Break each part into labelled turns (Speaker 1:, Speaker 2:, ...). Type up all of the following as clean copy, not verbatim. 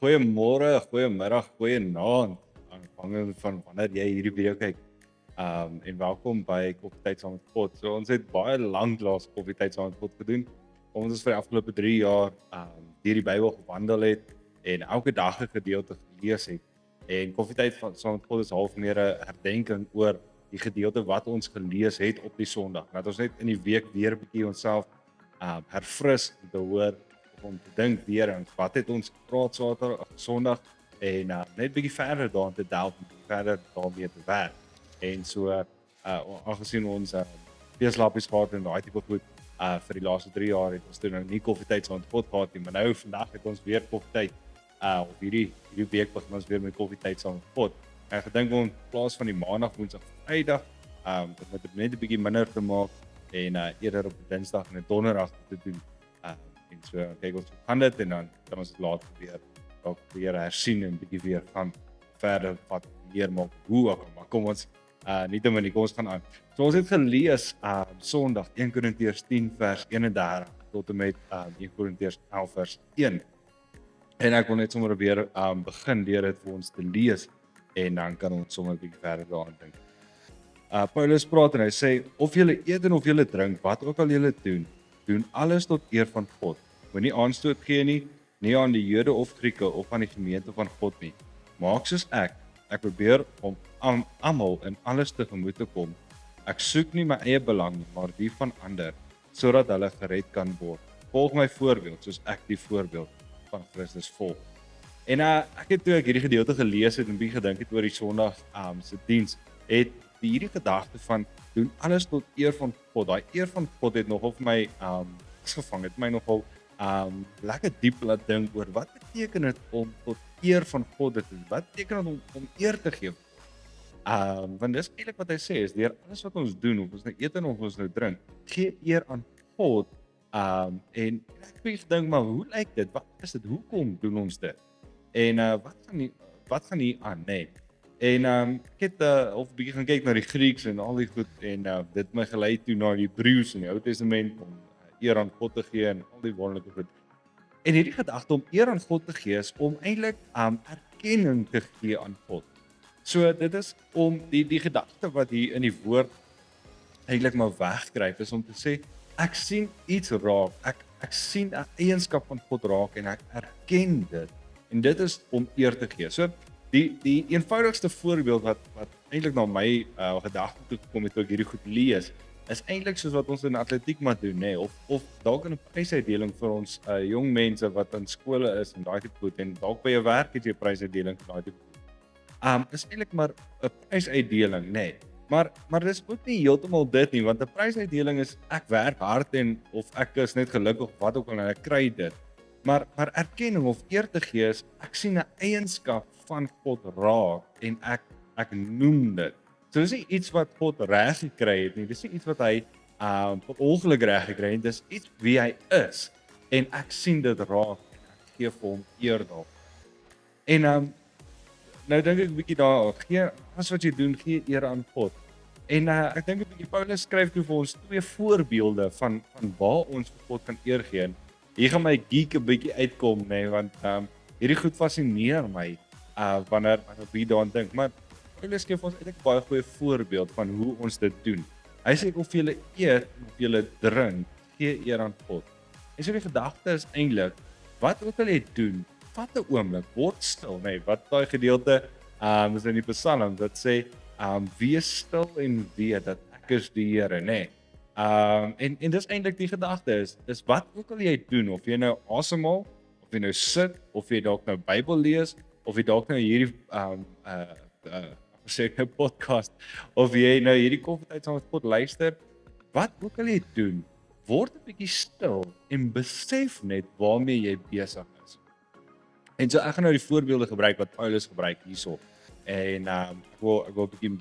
Speaker 1: Goeiemôre, goeiemiddag, goeienaand, afhangende van wanneer jy hierdie video kyk. En welkom by Koffietyd saam met God. So ons het baie lanklaas Koffietyd saam met God gedoen. Omdat ons vir die afgelope 3 jaar deur die Bybel gewandel het en elke dag 'n gedeelte gelees het. En Koffietyd saam met God is half meer 'n herdenking oor die gedeelte wat ons gelees het op die Sondag. Dat ons net in die week weer 'n bietjie onsself herfris om te hoor om te dink weer aan wat het ons gepraat Saterdag, Sondag en net bietjie verder daarin te delf en verder daarmee te werk. En so aangesien ons feeslappies gehad en daai tipe goed vir die laaste 3 jaar het ons toe nou nie koffietyd saam met God gehad nie, maar nou vandag het ons weer koffietyd op hierdie week begin ons weer met koffietyd saam met God. En gedink ons in plaas van die maandag, woensdag, Vrydag om dit net 'n bietjie minder te maak en eerder op 'n Dinsdag en 'n Donderdag te doen. En so kyk ons gaan dit en dan kan ons dit later weer hersien en bietjie weer gaan verder wat meer maak hoe ook al, maar kom ons nie kom ons gaan aan. So ons het gelees Sondag 1 Korintiërs 10 vers 31 tot en met 1 Korintiërs 11 vers 1. En ek wil net sommer weer begin deur dit vir ons te lees en dan kan ons sommer 'n bietjie verder daaraan dink. Paulus praat en hy sê of julle eet en of julle drink, wat ook al julle doen alles tot eer van God. Moenie aanstoot gee nie aan die Jode of Grieke of aan die gemeente van God nie. Maak soos ek probeer om almal in alles tegemoet te kom. Ek soek nie my eie belang nie, maar die van ander, sodat hulle gered kan word. Volg my voorbeeld, soos ek die voorbeeld van Christus volg. En ek het toe ek hierdie gedeelte gelees het en bietjie gedink het oor die Sondag se diens, het hierdie gedagte van doen alles tot eer van God. Daai eer van God het nogal vir my vasgevang, het my nogal lekker diep laat dink oor wat beteken dit om tot eer van God te doen? Wat beteken dit om eer te gee? Want dis eintlik wat hy sê, is deur alles wat ons doen, of ons nou eet en of ons nou drink, gee eer aan God. En ek het gedink, maar hoe lyk dit? Wat is dit? Hoekom doen ons dit? En wat gaan hier aan, nee? En ek het of 'n bietjie gaan kyk na die Grieks en al die goed en dit my gelei toe na die Hebreëus in die Ou Testament om eer aan God te gee en al die wonderlike goed. En hierdie gedagte om eer aan God te gee is om eintlik erkenning te gee aan God. So dit is om die gedagte wat hier in die woord eintlik maar wegkruip is om te sê ek sien iets raak. Ek sien 'n eienskap van God raak en ek erken dit. En dit is om eer te gee. So die eenvoudigste voorbeeld wat eintlik na my gedagte toe gekom het toe ek hierdie goed lees, is eintlik soos wat ons in atletiek maar doen, nê, of dalk in 'n prysuitdeling vir ons jong mense wat in skole is en daai tipe goed en dalk by jou werk het jy 'n prysuitdeling vir daai tipe goed. Is eintlik maar 'n prysuitdeling, nê. Maar dis ook nie heeltemal dit nie, want 'n prysuitdeling is ek werk hard en of ek is net gelukkig of wat ook al en ek kry dit. Maar erkenning of eer te gee is ek sien 'n eienskap van God raak en ek noem dit. So dis nie iets wat God reg gekry het nie. Dis nie iets wat hy per ongeluk reg gekry het. Dis iets wie hy is en ek sien dit raak en ek gee vir hom eer daarvoor. En nou dink ek 'n bietjie daar, gee alles wat jy doen, gee eer aan God. En ek dink 'n bietjie Paulus skryf toe vir ons 2 voorbeelde van waar ons vir God kan eer gee. En hier gaan my geek 'n bietjie uitkom, nê, want hierdie goed fascineer my wanneer ek hier daaraan dink. Maar Paulus gee vir ons eintlik 'n baie goeie voorbeeld van hoe ons dit doen. Hy sê of jy eet of jy drink, gee eer aan God. En so die gedagte is eintlik, wat ook al jy doen, vat 'n oomblik, word stil, nê. Wat daai gedeelte is in die Psalm wat sê, wees stil en weet dat ek is die Here, nê. En dis eintlik die gedagte is wat ook al jy doen, of jy nou asemhaal, of jy nou sit, of jy dalk nou Bybel lees, of jy dalk nou hierdie sê 'n podcast, of jy nou hierdie koffietyd saam met God luister, wat ook al jy doen, word 'n bietjie stil en besef net waarmee jy besig is. En so ek gaan nou die voorbeelde gebruik wat Paulus gebruik hierso. En ek wil 'n bietjie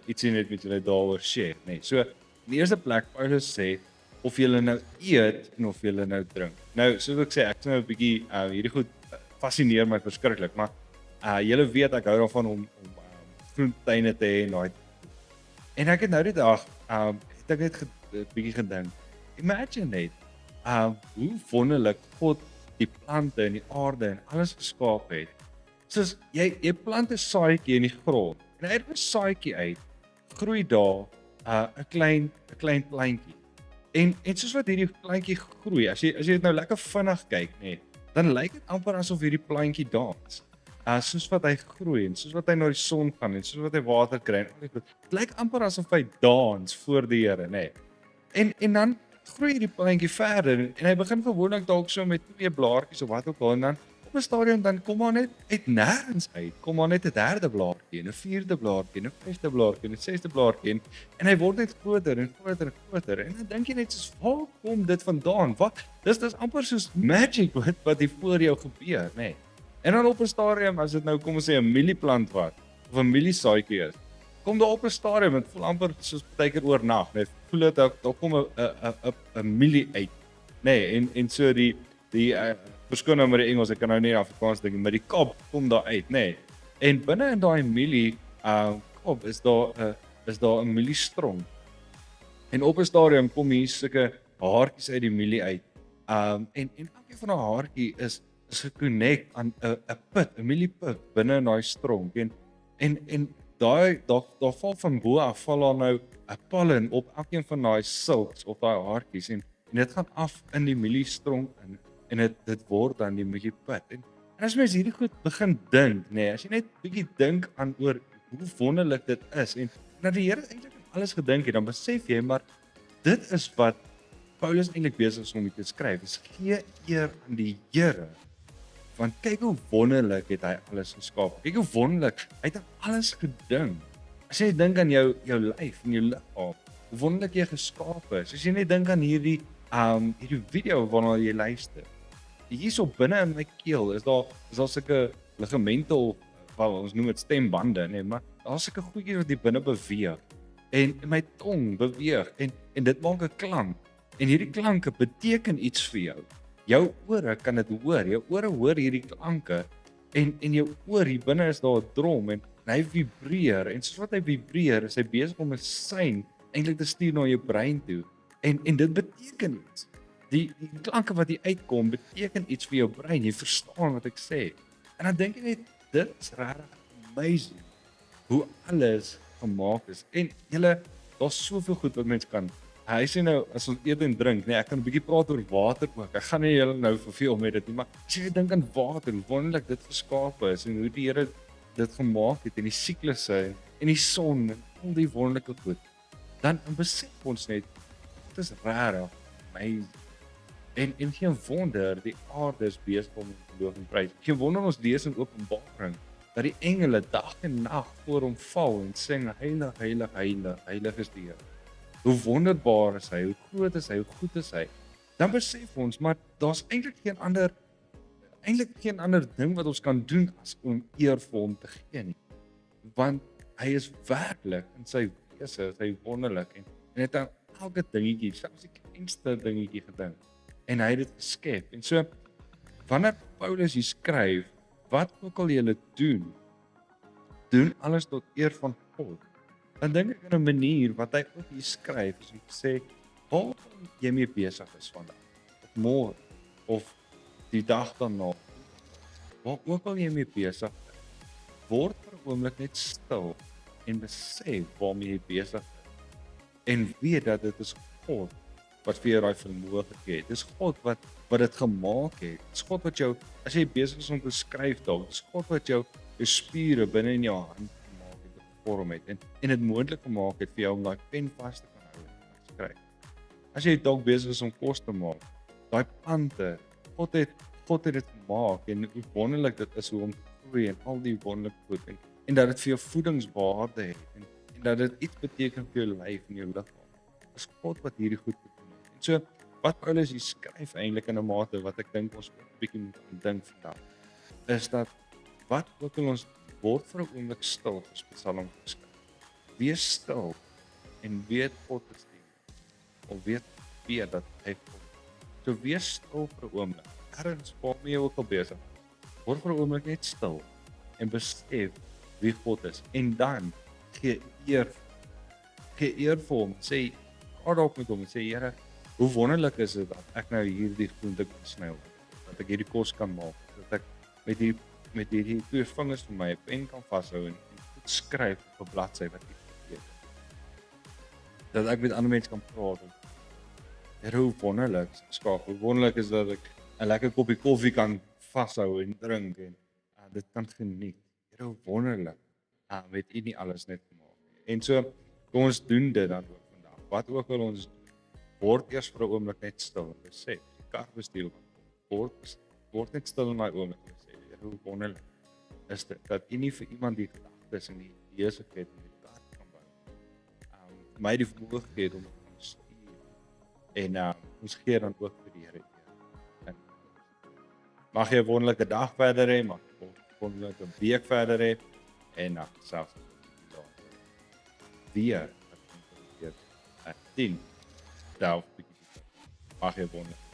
Speaker 1: ietsie net met julle daaroor share, nê. So in die eerste plek Paulus sê of jy nou eet en of jy nou drink. Nou soos ek sê, ek is nou 'n bietjie hierdie goed fascineer my verskriklik, maar julle weet ek hou daarvan om groentetuine te hê en daai. En ek het nou die dag het ek net 'n bietjie gedink. Imagine net hoe wonderlik God die plante en die aarde en alles geskaap het. Soos jy plant 'n saadjie in die grond en uit 'n saadjie uit groei daar 'n klein plantjie. En soos wat hierdie plantjie groei, as jy dit nou lekker vinnig kyk, nê, dan lyk dit amper asof hierdie plantjie dans. Soos wat hy groei en soos wat hy na die son gaan en soos wat hy water kry en al die goed. Dit lyk amper asof hy dans voor die Here, nê. En dan groei die plantjie verder en hy begin gewoonlik dalk so met 2 blaartjies of wat ook al en dan op 'n stadium dan kom maar net uit nêrens uit. Kom maar net 'n 3de blaartjie en 'n 4de blaartjie en 'n 5de blaartjie en 'n 6de blaartjie en hy word net groter en groter en groter. En dan dink jy net soos, waar kom dit vandaan? Wat? Dis amper soos magic wat hier voor jou gebeur, nê. En dan op 'n stadium as dit nou kom ons sê 'n mielieplant wat of 'n mieliesaadjie is. Kom daar op 'n stadium en voel amper soos partykeer oornag, net voel dit daar kom 'n mielie uit, nê, en so die verskoon nou met die Engels, ek kan nou nie Afrikaans dink, maar die kop kom daar uit, nê. En binne in daai mielie kop is daar 'n mieliestrong. En op 'n stadium kom hier sulke haartjies uit die mielie uit. En elkeen van daai haartjie is gekonnekt aan 'n put, 'n mielieput binne in daai strong. En daar val van bo af val daar nou 'n pollen op elkeen van daai silks of daai haartjies en dit gaan af in die mieliestrong in en dit word dan die mielieput. En as mens hierdie goed begin dink, nê, as jy net bietjie dink aan oor hoe wonderlik dit is en dat die Here eintlik aan alles gedink het, dan besef jy maar dit is wat Paulus eintlik besig is om dit te skryf. Is gee eer aan die Here. Want kyk hoe wonderlik het hy alles geskaap. Kyk hoe wonderlik, hy het aan alles gedink. As jy dink aan jou lyf en jou liggaam, hoe wonderlik jy geskaap is. As jy net dink aan hierdie video waarna jy luister. Hierso binne in my keel is daar sulke ligamente of wel ons noem dit stembande, nee, maar daar's sulke goedjies wat hier binne beweeg. En my tong beweeg en dit maak 'n klank. En hierdie klanke beteken iets vir jou. Jou ore kan dit hoor. Jou ore hoor hierdie klanke en jou oor hier binne is daar 'n drom en hy vibreer en soos wat hy vibreer is hy besig om 'n sein eintlik te stuur na jou brein toe. En dit beteken iets. Die klanke wat hier uitkom beteken iets vir jou brein. Jy verstaan wat ek sê. En dan dink jy net dit is regtig amazing hoe alles gemaak is. En julle, daar's soveel goed wat mens kan. Hy sê nou as ons eet en drink, nee, ek kan 'n bietjie praat oor water ook. Ek gaan nie julle nou verveel met dit nie, maar as jy dink aan water, hoe wonderlik dit geskaap is en hoe die Here dit gemaak het en die siklusse en die son en al die wonderlike goed. Dan besef ons net dit is regtig amazing. En geen wonder die aarde is besig om te loof en prys. Geen wonder ons lees in Openbaring dat die engele dag en nag voor hom val en sing heilig, heilig, heilig, heilig is die Here. Hoe wonderbaar is hy, hoe groot is hy, hoe goed is hy. Dan besef ons maar daar's eintlik geen ander ding wat ons kan doen as om eer vir hom te gee nie. Want hy is werklik in sy wese, hy wonderlik en het aan elke dingetjie, selfs die kleinste dingetjie gedink. En hy het dit geskep. En so wanneer Paulus hier skryf, wat ook al julle doen alles tot eer van God. Dan dink ek in 'n manier wat hy ook hier skryf, is om te sê, waar jy mee besig is vandag, of môre, of die dag daarna, waar ook al jy mee besig is, word vir 'n oomblik net stil en besef waarmee jy besig is. En weet dat dit is God wat vir jou daai vermoë gegee het. Dis God wat dit gemaak het. Dis God wat jou, as jy besig is om te skryf dalk, dis God wat jou spiere binne in jou hand gemaak het, gevorm het en dit moontlik gemaak het vir jou om daai pen vas te kan hou en skryf. As jy dalk besig is om kos te maak, daai plante, God het dit gemaak en hoe wonderlik dit is hoe om te groei en al die wonderlike goed en dat dit vir jou voedingswaarde het en dat dit iets beteken vir jou lyf en jou liggaam. Dis God wat hierdie goed doen. En so wat Paulus hier skryf eintlik in 'n mate wat ek dink ons ook 'n bietjie moet dink vandag, is dat wat ook al ons word vir 'n oomblik stil, soos Psalm geskryf. Wees stil en weet God is die. Of weet dat hy kom. So wees stil vir 'n oomblik. Ergens waarmee jy ook al besig. Word vir 'n oomblik net stil en besef wie God is. En dan gee eer vir hom. Sê, praat op met hom en sê, Here, hoe wonderlik is dit dat ek nou hierdie groente kan sny. dat ek hierdie kos kan maak, dat ek met hierdie 2 vingers vir my 'n pen kan vashou en goed skryf op 'n bladsy wat ek weet. Dat ek met ander mense kan praat. Here, hoe wonderlik, skaap, hoe wonderlik is dat ek 'n lekker koppie koffie kan vashou en drink en dit kan geniet. Here, hoe wonderlik. Het U nie alles net gemaak nie. En so, kom ons doen dit dan ook vandag. Wat ook al ons doen, word eers vir 'n oomblik net stil en besef, die kar bestuur word net stil in daai oomblik en sê, Here, hoe wonderlik is dit dat U nie vir iemand die gedagtes en die idees gegee het om die kar te kan bou. My die vermoë gegee het om te kan stuur en ons gee dan ook vir die Here eer. Mag jy 'n wonderlike dag verder hê, mag jy 'n wonderlike week verder hê en selfs weer 10 delf bietjie. Mag jy 'n wonderlike